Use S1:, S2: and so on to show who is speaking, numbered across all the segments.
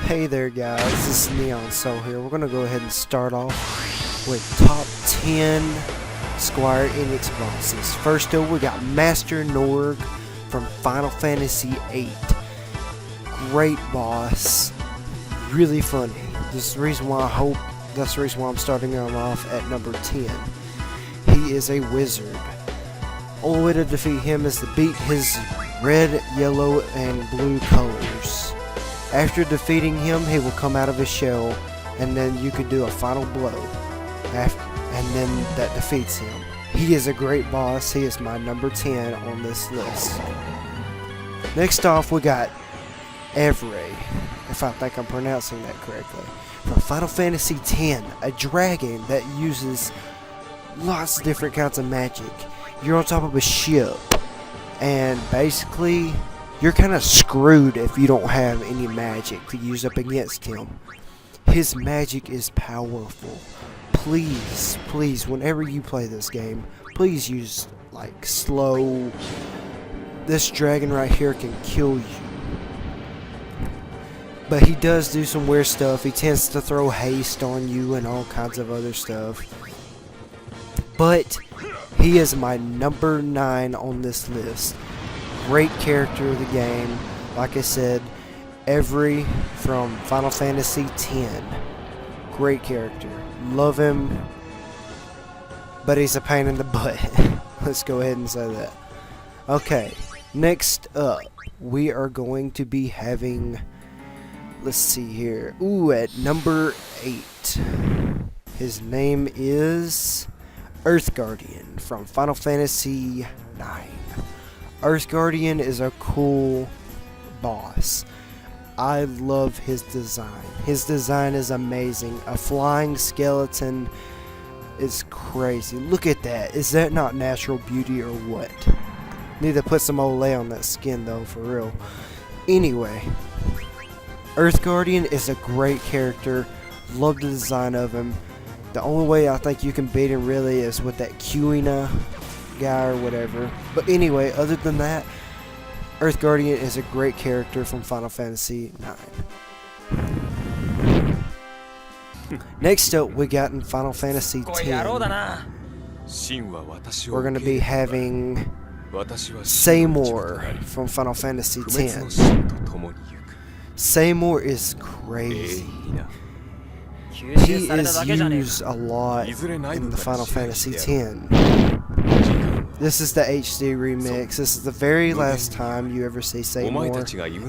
S1: Hey there guys, this is Neon Soul here. We're going to go ahead and start off with top 10 Square Enix bosses. First up, we got Master Norg from Final Fantasy VIII. Great boss, really funny. That's the reason why I'm starting him off at number 10. He is a wizard. Only way to defeat him is to beat his red, yellow, and blue colors. After defeating him, he will come out of his shell, and then you could do a final blow, and then that defeats him. He is a great boss. He is my number 10 on this list. Next off, we got Evray, if I think I'm pronouncing that correctly, from Final Fantasy X, a dragon that uses lots of different kinds of magic. You're on top of a ship, and basically you're kind of screwed if you don't have any magic to use up against him. His magic is powerful. Please, whenever you play this game, please use like slow. This dragon right here can kill you. But he does do some weird stuff. He tends to throw haste on you and all kinds of other stuff. But he is my number 9 on this list. Great character of the game. Like I said, Evray from Final Fantasy X. Great character. Love him. But he's a pain in the butt. Let's go ahead and say that. Okay. Next up, we are going to be having... Let's see here. Ooh, at number 8. His name is Earth Guardian from Final Fantasy IX. Earth Guardian is a cool boss. I love his design. His design is amazing. A flying skeleton is crazy. Look at that. Is that not natural beauty or what? Need to put some Olay on that skin though, for real. Anyway, Earth Guardian is a great character. Love the design of him. The only way I think you can beat him really is with that Kuina guy or whatever. But anyway, other than that, Earth Guardian is a great character from Final Fantasy IX. Next up, we got in Final Fantasy X. We're going to be having Seymour from Final Fantasy X. Seymour is crazy. He is used a lot in the Final Fantasy X. This is the HD remix. This is the very last time you ever see Seymour,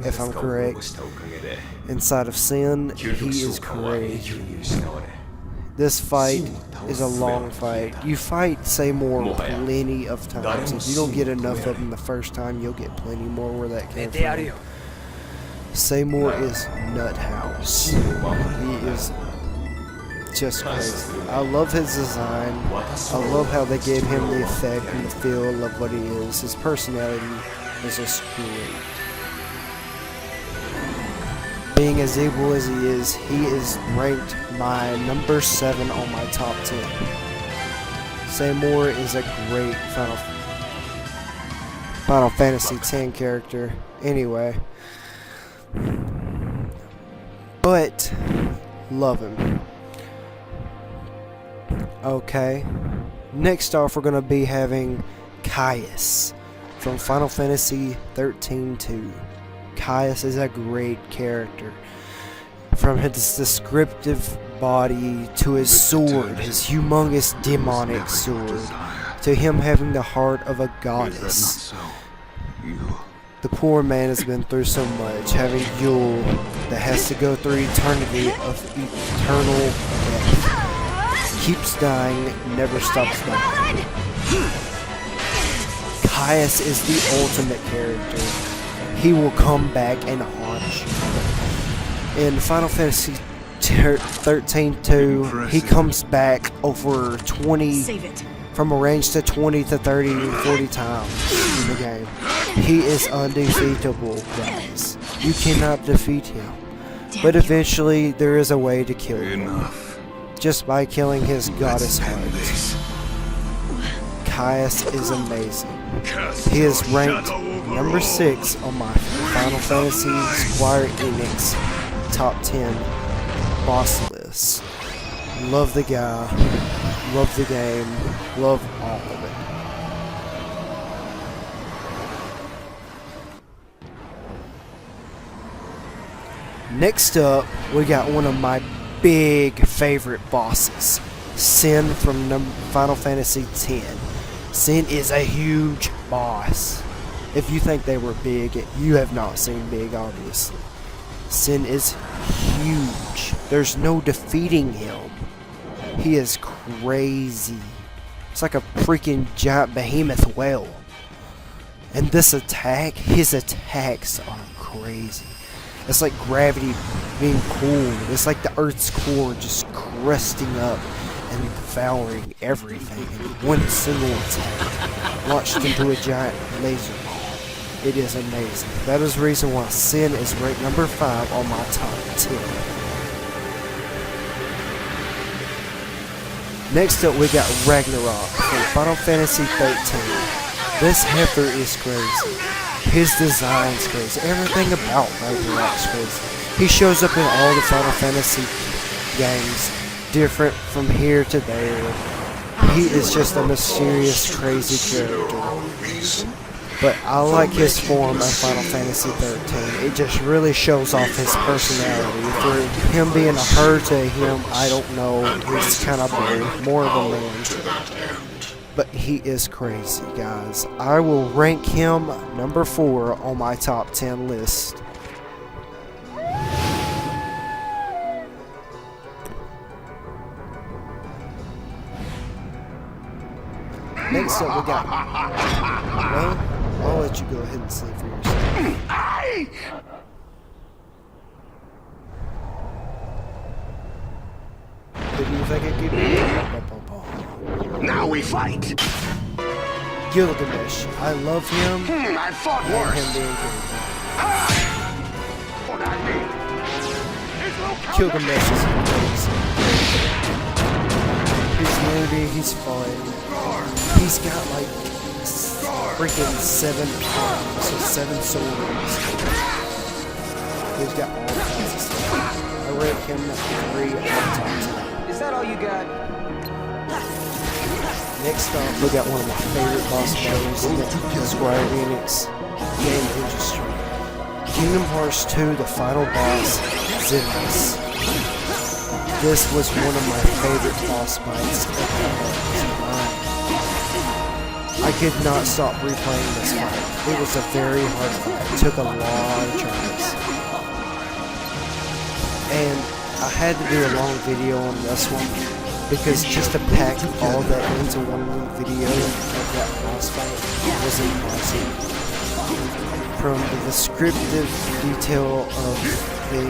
S1: if I'm correct. Inside of Sin, he is crazy. This fight is a long fight. You fight Seymour plenty of times. If you don't get enough of him the first time, you'll get plenty more where that came from. Seymour is nut house. He is just crazy. I love his design. I love how they gave him the effect and the feel of what he is. His personality is just great. Being as evil as he is ranked my number 7 on my top 10. Seymour is a great Final Fantasy X character. Anyway. But love him. Okay, next off we're going to be having Caius from Final Fantasy 13-2. Caius is a great character. From his descriptive body to his sword, his humongous demonic sword, to him having the heart of a goddess. The poor man has been through so much, having Yule that has to go through eternity of eternal death. Keeps dying, never stops dying. Caius is the ultimate character. He will come back and haunt you. In Final Fantasy 13-2, he comes back over 20, from a range to 20 to 30, 40 times in the game. He is undefeatable, guys. You cannot defeat him. But eventually, there is a way to kill him. Just by killing his goddess heart. Caius is amazing. He is ranked number 6 on my Final Fantasy Square Enix top 10 boss lists. Love the guy, love the game, love all of it. Next up, we got one of my big favorite bosses, Sin from Final Fantasy X. Sin is a huge boss. If you think they were big, you have not seen big, obviously. Sin is huge. There's no defeating him. He is crazy. It's like a freaking giant behemoth whale. And this attack, his attacks are crazy. It's like gravity being cooled. It's like the Earth's core just crusting up and devouring everything in one single attack, launched into a giant laser ball. It is amazing. That is the reason why Sin is ranked number 5 on my top 10. Next up, we got Ragnarok from Final Fantasy 13. This heifer is crazy. His design's crazy. Everything about Ragnarok's crazy. He shows up in all the Final Fantasy games, different from here to there. He is just a mysterious, crazy character. But I like his form of Final Fantasy 13. It just really shows off his personality. For him being a her to him, I don't know. He's kind of more of a man. But he is crazy, guys. I will rank him number 4 on my top 10 list. Next up, we got... Well, I'll let you go ahead and see for yourself. Didn't you think it could be?
S2: Now we fight.
S1: Gilgamesh. I love him.
S2: I fought worse.
S1: Him being Gilgamesh is amazing. He's moody, he's fun. He's got like freaking 7 arms, so 7 swords. He's got all kinds of stuff. I rank him at 3 on top 10.
S3: Is that all you got?
S1: Next up, we got one of my favorite boss battles in the Square Enix game industry. Kingdom Hearts 2, the final boss, Xemnas. This was one of my favorite boss fights ever. I could not stop replaying this fight. It was a very hard fight. It took a lot of tries. And I had to do a long video on this one, because just to pack all that into one video of that boss fight was impossible. From the descriptive detail of the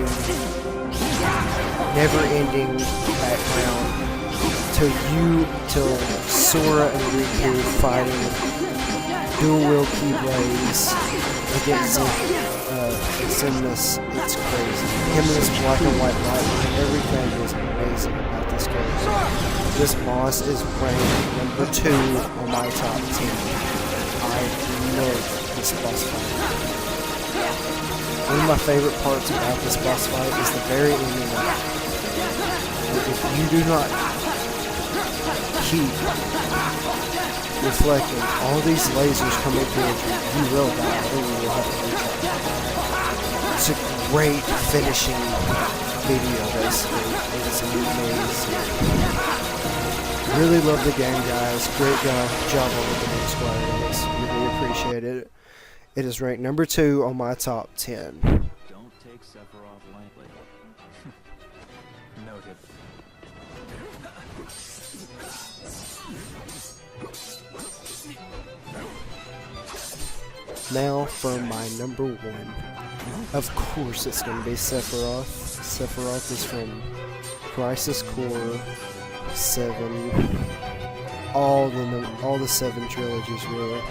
S1: never-ending background till Sora and Riku fighting dual-wield keyblades against Xemnas. It's crazy. Him and his black and white light, everything is amazing about this character. This boss is ranked number 2 on my top 10. I love this boss fight. One of my favorite parts about this boss fight is the very ending of it. If you do not keep reflecting all these lasers coming towards you, you will die, or you will have to recharge. It's a great finishing video, basically. It's amazing. Really love the game, guys. Great job on the game, Square Enix. Really appreciate it. It is ranked number 2 on my top 10.
S4: Don't take Sephiroth lightly. Noted.
S1: Now for my number 1. Of course it's going to be Sephiroth. Sephiroth is from Crisis Core 7. All the 7 trilogies, really.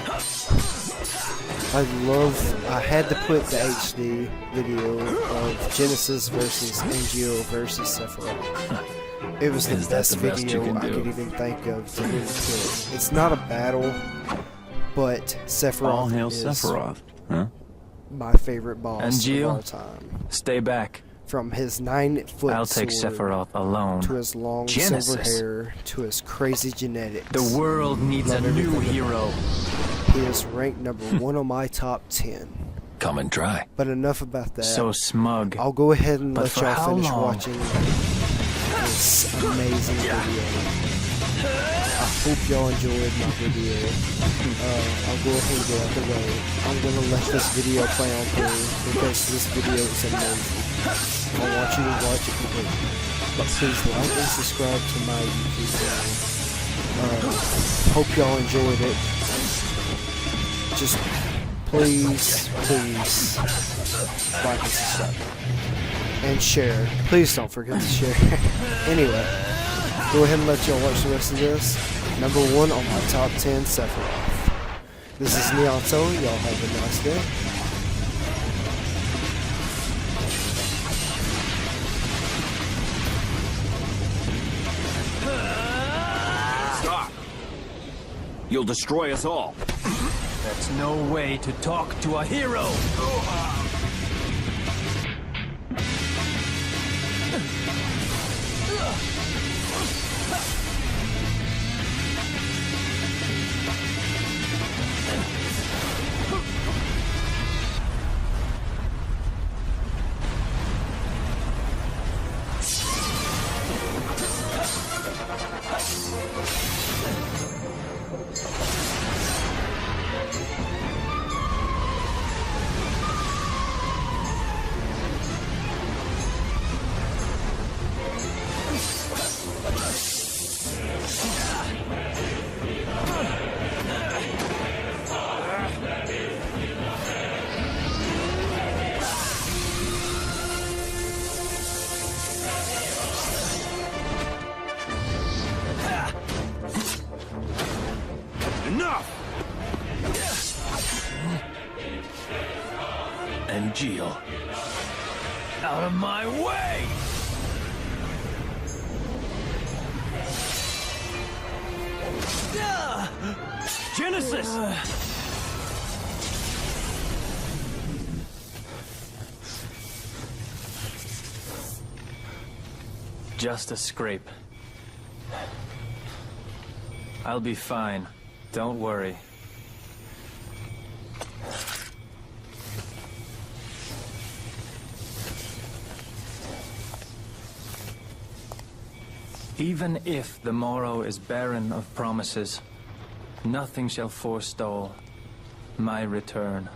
S1: I had to put the HD video of Genesis versus Angio versus Sephiroth. It was the best video I could even think of to really kill it. It's not a battle, but Sephiroth
S4: All hail
S1: is
S4: Sephiroth, huh?
S1: my favorite boss of all time.
S4: Stay back.
S1: From his 9-foot
S3: I'll take
S1: sword
S3: Sephiroth alone.
S1: to his long silver
S3: Genesis.
S1: hair to his crazy genetics.
S3: The world needs
S1: Love
S3: a new
S1: everything
S3: hero.
S1: He is ranked number 1 on my top 10.
S5: Come and try.
S1: But enough about that.
S3: So smug.
S1: I'll go ahead and
S3: But
S1: let
S3: for
S1: y'all
S3: how
S1: finish
S3: long?
S1: watching this amazing video. I hope y'all enjoyed my video. I'll go ahead and get out the way. I'm gonna let this video play on through because this video is amazing. I want you to watch it completely. But please like and subscribe to my YouTube channel. Hope y'all enjoyed it. Just please like and subscribe. And share. Please don't forget to share. Anyway, go ahead and let y'all watch the rest of this. Number 1 on my top 10 Sephiroth. This is Neon Soul. Y'all have a nice day.
S2: Stop! You'll destroy us all.
S3: That's no way to talk to a hero.
S2: Enough!
S5: And Geo.
S3: Out of my way!
S2: Genesis!
S3: Just a scrape. I'll be fine. Don't worry. Even if the morrow is barren of promises, nothing shall forestall my return.